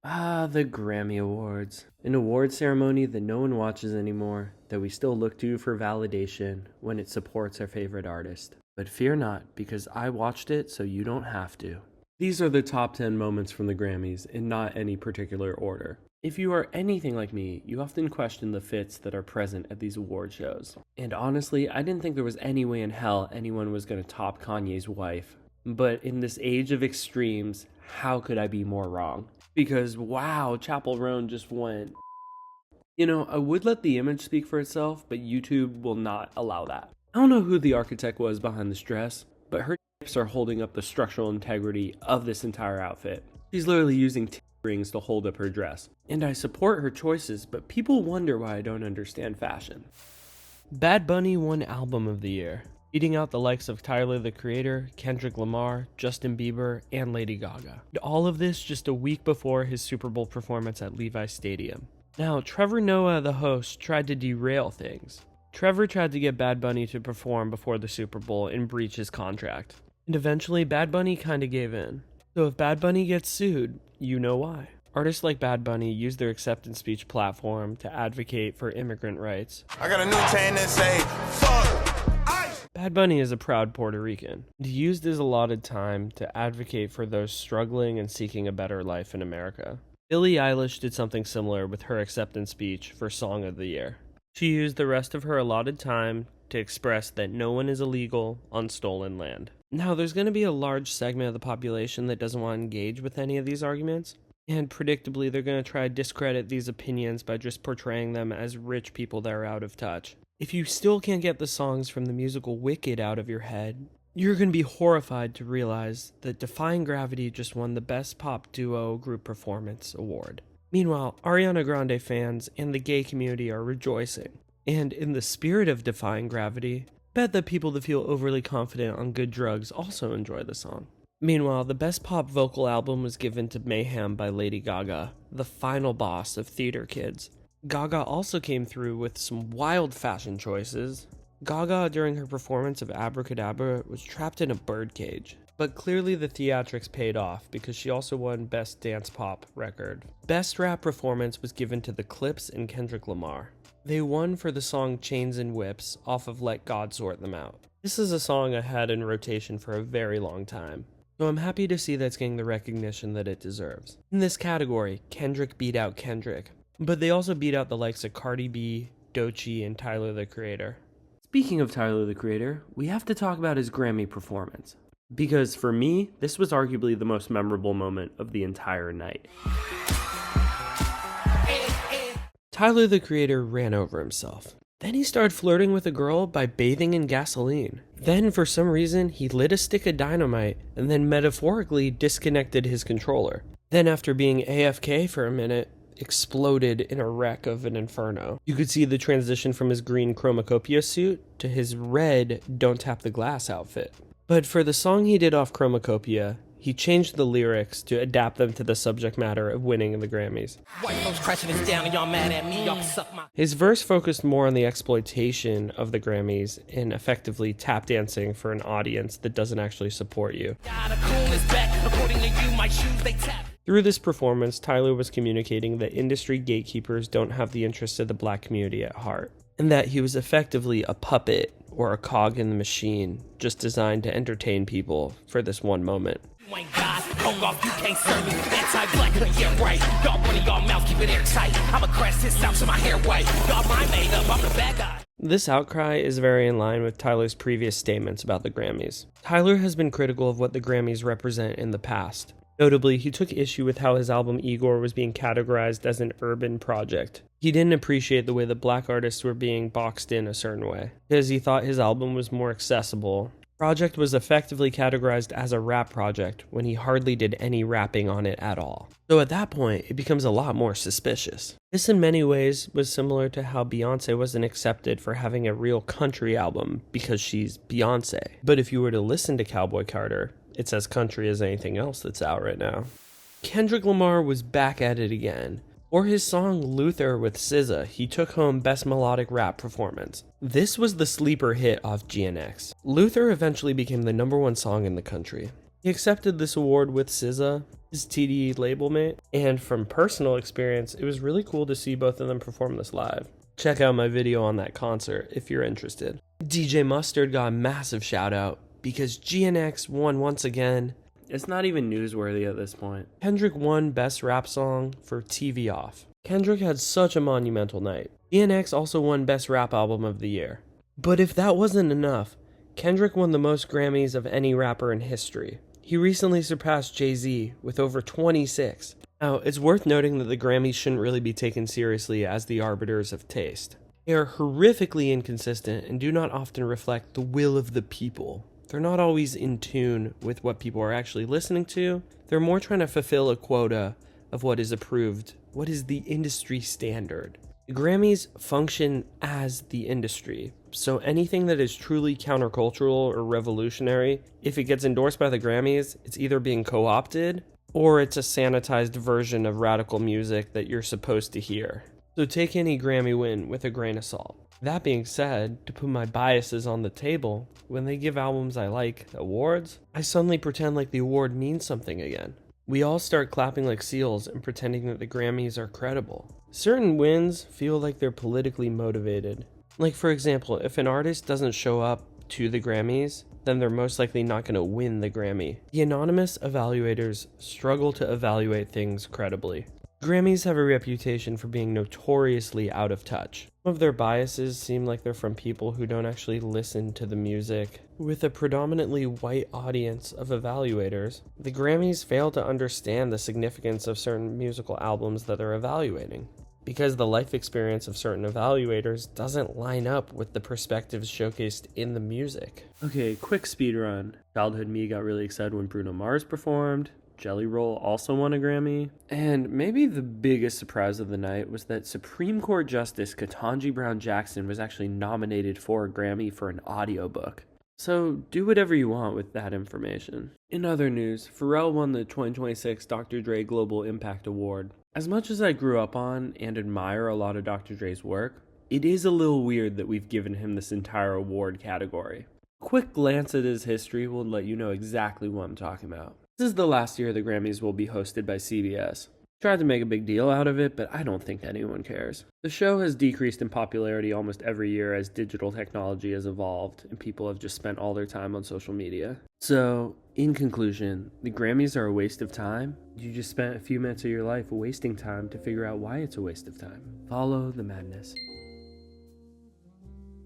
The Grammy Awards. An award ceremony that no one watches anymore, that we still look to for validation when it supports our favorite artist. But fear not, because I watched it so you don't have to. These are the top 10 moments from the Grammys in not any particular order. If you are anything like me, you often question the fits that are present at these award shows. And honestly, I didn't think there was any way in hell anyone was going to top Kanye's wife. But in this age of extremes, how could I be more wrong? Because wow, Chappel roan just went. I would let the image speak for itself, but YouTube will not allow that. I don't know who the architect was behind this dress, but her tips are holding up the structural integrity of this entire outfit. She's literally using rings to hold up her dress. And I support her choices, but people wonder why I don't understand fashion. Bad Bunny won Album of the Year, beating out the likes of Tyler the Creator, Kendrick Lamar, Justin Bieber, and Lady Gaga. All of this just a week before his Super Bowl performance at Levi's Stadium. Now, Trevor Noah, the host, tried to derail things. Trevor tried to get Bad Bunny to perform before the Super Bowl and breach his contract. And eventually, Bad Bunny kinda gave in. So if Bad Bunny gets sued, you know why. Artists like Bad Bunny use their acceptance speech platform to advocate for immigrant rights. I got a new chain that say, fuck ICE. Bad Bunny is a proud Puerto Rican. He used his allotted time to advocate for those struggling and seeking a better life in America. Billie Eilish did something similar with her acceptance speech for Song of the Year. She used the rest of her allotted time to express that no one is illegal on stolen land. Now, there's going to be a large segment of the population that doesn't want to engage with any of these arguments, and predictably they're going to try to discredit these opinions by just portraying them as rich people that are out of touch. If you still can't get the songs from the musical Wicked out of your head, you're going to be horrified to realize that Defying Gravity just won the Best Pop Duo Group Performance Award. Meanwhile, Ariana Grande fans and the gay community are rejoicing. And in the spirit of Defying Gravity, bet that people that feel overly confident on good drugs also enjoy the song. Meanwhile, the Best Pop Vocal Album was given to Mayhem by Lady Gaga, the final boss of theater kids. Gaga also came through with some wild fashion choices. Gaga, during her performance of Abracadabra, was trapped in a birdcage. But clearly the theatrics paid off because she also won Best Dance Pop Record. Best Rap Performance was given to the Clipse and Kendrick Lamar. They won for the song Chains and Whips off of Let God Sort Them Out. This is a song I had in rotation for a very long time, so I'm happy to see that it's getting the recognition that it deserves. In this category, Kendrick beat out Kendrick, but they also beat out the likes of Cardi B, Doechii, and Tyler the Creator. Speaking of Tyler the Creator, we have to talk about his Grammy performance. Because for me, this was arguably the most memorable moment of the entire night. Tyler the Creator ran over himself. Then he started flirting with a girl by bathing in gasoline. Then, for some reason, he lit a stick of dynamite and then metaphorically disconnected his controller. Then, after being AFK for a minute, exploded in a wreck of an inferno. You could see the transition from his green Chromacopia suit to his red Don't Tap the Glass outfit. But for the song he did off Chromacopia, he changed the lyrics to adapt them to the subject matter of winning the Grammys. His verse focused more on the exploitation of the Grammys and effectively tap dancing for an audience that doesn't actually support you. Through this performance, Tyler was communicating that industry gatekeepers don't have the interests of the black community at heart, and that he was effectively a puppet or a cog in the machine, just designed to entertain people for this one moment. This outcry is very in line with Tyler's previous statements about the Grammys. Tyler has been critical of what the Grammys represent in the past. Notably, he took issue with how his album Igor was being categorized as an urban project. He didn't appreciate the way that black artists were being boxed in a certain way, because he thought his album was more accessible. The project was effectively categorized as a rap project when he hardly did any rapping on it at all. So at that point, it becomes a lot more suspicious. This in many ways was similar to how Beyoncé wasn't accepted for having a real country album because she's Beyoncé. But if you were to listen to Cowboy Carter, it's as country as anything else that's out right now. Kendrick Lamar was back at it again. For his song Luther with SZA, he took home Best Melodic Rap Performance. This was the sleeper hit off GNX. Luther eventually became the #1 song in the country. He accepted this award with SZA, his TDE label mate, and from personal experience, it was really cool to see both of them perform this live. Check out my video on that concert if you're interested. DJ Mustard got a massive shout out because GNX won once again. It's not even newsworthy at this point. Kendrick won Best Rap Song for TV Off. Kendrick had such a monumental night. GNX also won Best Rap Album of the Year. But if that wasn't enough, Kendrick won the most Grammys of any rapper in history. He recently surpassed Jay-Z with over 26. Now, it's worth noting that the Grammys shouldn't really be taken seriously as the arbiters of taste. They are horrifically inconsistent and do not often reflect the will of the people. They're not always in tune with what people are actually listening to. They're more trying to fulfill a quota of what is approved, what is the industry standard. The Grammys function as the industry, so anything that is truly countercultural or revolutionary, if it gets endorsed by the Grammys, it's either being co-opted or it's a sanitized version of radical music that you're supposed to hear. So take any Grammy win with a grain of salt. That being said, to put my biases on the table, when they give albums I like awards, I suddenly pretend like the award means something again. We all start clapping like seals and pretending that the Grammys are credible. Certain wins feel like they're politically motivated. Like for example, if an artist doesn't show up to the Grammys, then they're most likely not going to win the Grammy. The anonymous evaluators struggle to evaluate things credibly. Grammys have a reputation for being notoriously out of touch. Some of their biases seem like they're from people who don't actually listen to the music. With a predominantly white audience of evaluators, the Grammys fail to understand the significance of certain musical albums that they're evaluating, because the life experience of certain evaluators doesn't line up with the perspectives showcased in the music. Okay, quick speed run. Childhood me got really excited when Bruno Mars performed. Jelly Roll also won a Grammy. And maybe the biggest surprise of the night was that Supreme Court Justice Ketanji Brown Jackson was actually nominated for a Grammy for an audiobook. So do whatever you want with that information. In other news, Pharrell won the 2026 Dr. Dre Global Impact Award. As much as I grew up on and admire a lot of Dr. Dre's work, it is a little weird that we've given him this entire award category. A quick glance at his history will let you know exactly what I'm talking about. This is the last year the Grammys will be hosted by CBS. Tried to make a big deal out of it, but I don't think anyone cares. The show has decreased in popularity almost every year as digital technology has evolved and people have just spent all their time on social media. So, in conclusion, the Grammys are a waste of time. You just spent a few minutes of your life wasting time to figure out why it's a waste of time. Follow the madness.